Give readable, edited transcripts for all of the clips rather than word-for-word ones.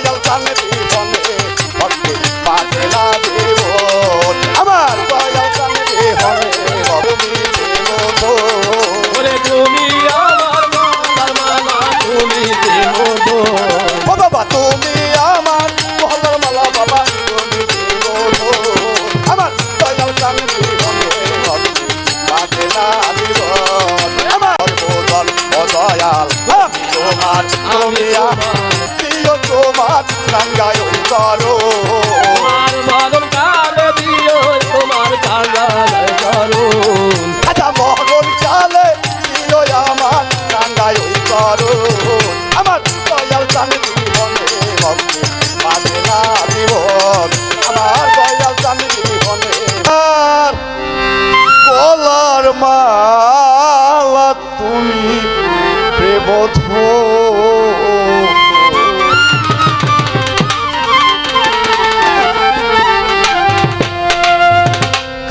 দয়াল চাঁদ বিহনে ভক্তি বাজে না জীবন আমার দয়াল চাঁদ বিহনে তুমি মধু ওরে তুমি আমার গলার মালা তুমি মধু ও বাবা তুমি আমার গলার মালা বাবা তুমি মধু আমার দয়াল চাঁদ বিহনে ভক্তি বাজে না জীবন আমার সর্বদল ও দয়াল তোমার তুমি আমার প্রিয় তোমার রাঙ্গায় করো তোমার মরণ কালে দিও তোমার কাঙ্গাল করো আচ্ছা মরণ কালে প্রিয় আমার রাঙ্গায় করো আমার দয়াল চাঁদ জীবনে ভক্তি বাজে না জীবন আমার দয়াল চাঁদ জীবনে আর গলার মালা তুমি প্রেমধু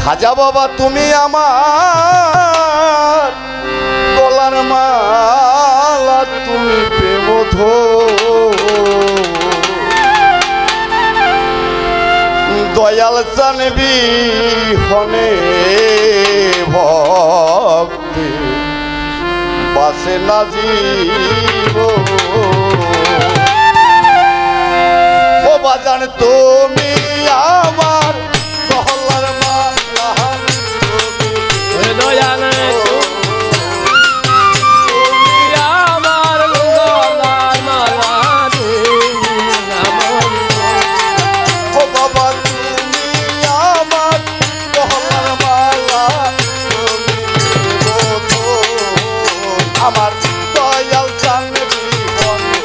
খাজা বাবা তুমি আমার গলার মালা তুমি প্রেমধু দয়াল চাঁদ বিহনে ভক্তি বাসে না জীব ও বাজান তুমি আমার গলার মালা ওরে দয়াল তুমি আমার গলার মালা তুমি আমার ও বাবা তুমি আমার গলার মালা আমার দয়াল চাঁদ বিহনে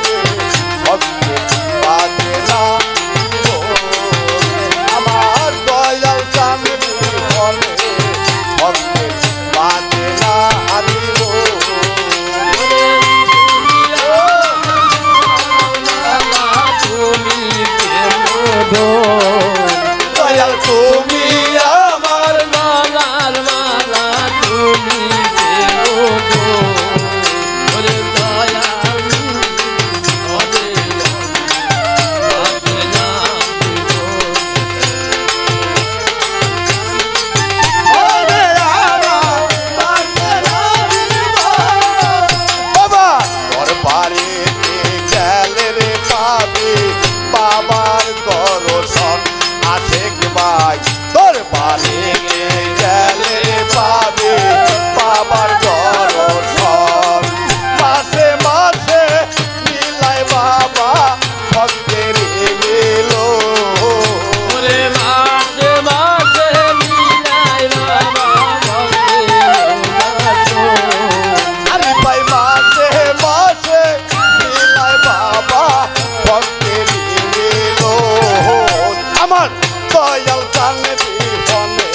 ভক্তি বাজে না আমার দয়াল চাঁদ বিহনে ভক্তি বাজে না তুমি মধু দয়াল তুমি আমার গলার মালা তুমি মধু ওরে দয়াল ওরে বাজে না বাবা তোর বাড়িতে গেলে রে পাবি বাবার দর্শন আছে কি ভাই তোর বাড়িতে গেলে রে পাবি বাবার দর্শন মাসে মাসে মিলাই বাবা ভক্তের গেল ওরে মাঝে মাঝে মিলাই বাবা ভক্তি নাচো আরে ভাই মাসে মাসে মিলাই বাবা ভক্তের গেল আমার দয়াল চাঁদ বিহনে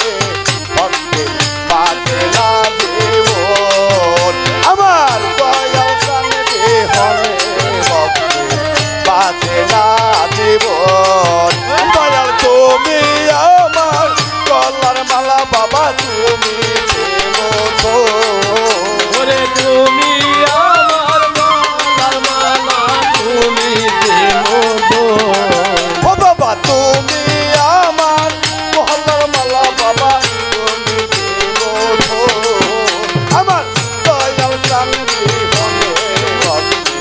ভক্তি বাজে না জীবন আমার দয়াল চাঁদ বিহনে ভক্তি বাজে না জীবন দয়াল তুমি আমার গলার মালা বাবা তুমি মধু ওরে তুমি আমার গলার মালা তুমি মধু ও বাবা তুমি আমার গলার মালা বাবা তুমি মধু আমার দয়াল চাঁদ বিহনে ভক্তি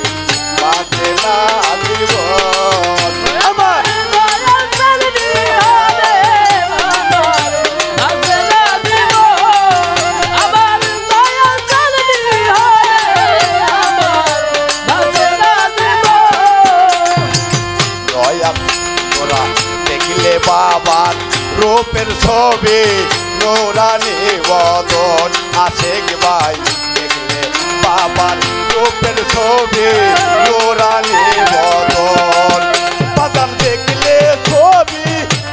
বাজে না জীবন আমার দয়াল চাঁদ বিহনে বাজে না জীবন আমার দয়াল চাঁদ বিহনে বাজে না জীবন দয়াল তোরা দেখলে বাবার রূপের ছবি নোরানি বদন আছে কি ভাই দেখলে বাবার রূপের ছবি নোরানি বদন বাজান দেখলে ছবি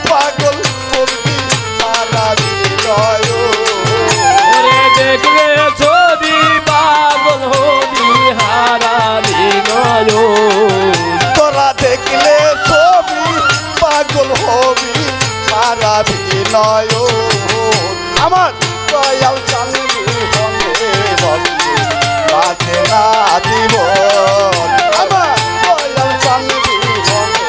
পাগল করবি সারা হৃদয় ওরে দেখলে ছবি পাগল হবি হারা বিনয় তোরা দেখলে ছবি পাগল হবি সারা বিনয় আমার দয়াল চাঁদ বিহনে ভক্তি বাজে না জীবন আমার দয়াল চাঁদ বিহনে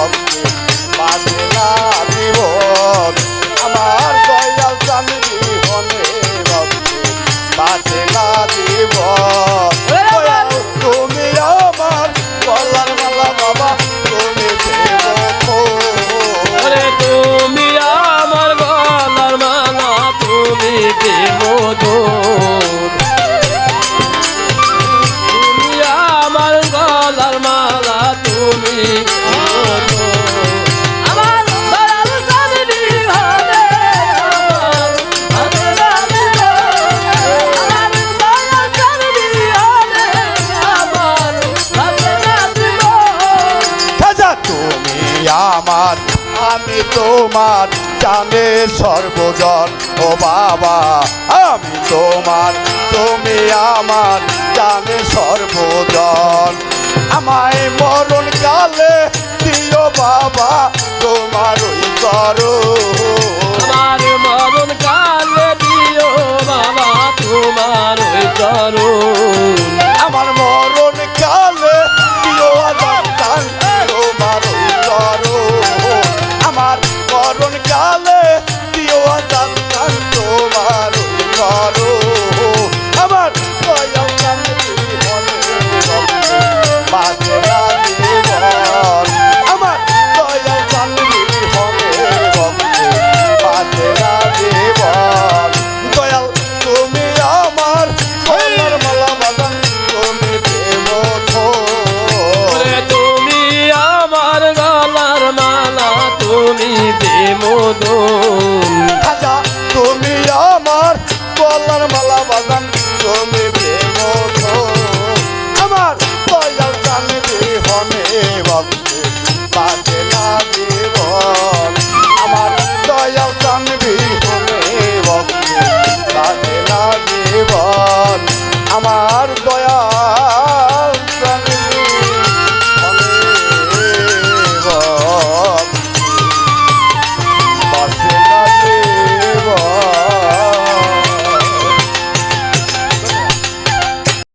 ভক্তি বাঁচে না জীবন আমার দয়াল চান বিহনে ভক্তি বাঁচে না জীবন দয়াল তুমি আমার গলার মালা বাবা তুমি ওরে তুমি আমার গলার মালা তুমি মধুর তুমি আমার গলার মালা তুমি মধুর আমার দয়াল চাঁদনি হবে আমার দয়াল চাঁদনি হবে আমার খাজা তুমি আমার আমি তোমার জানে সর্বজন ও বাবা আমি তোমার তুমি আমার জানে সর্বজন আমায় মরণ কালে দিও বাবা তোমার ওই করো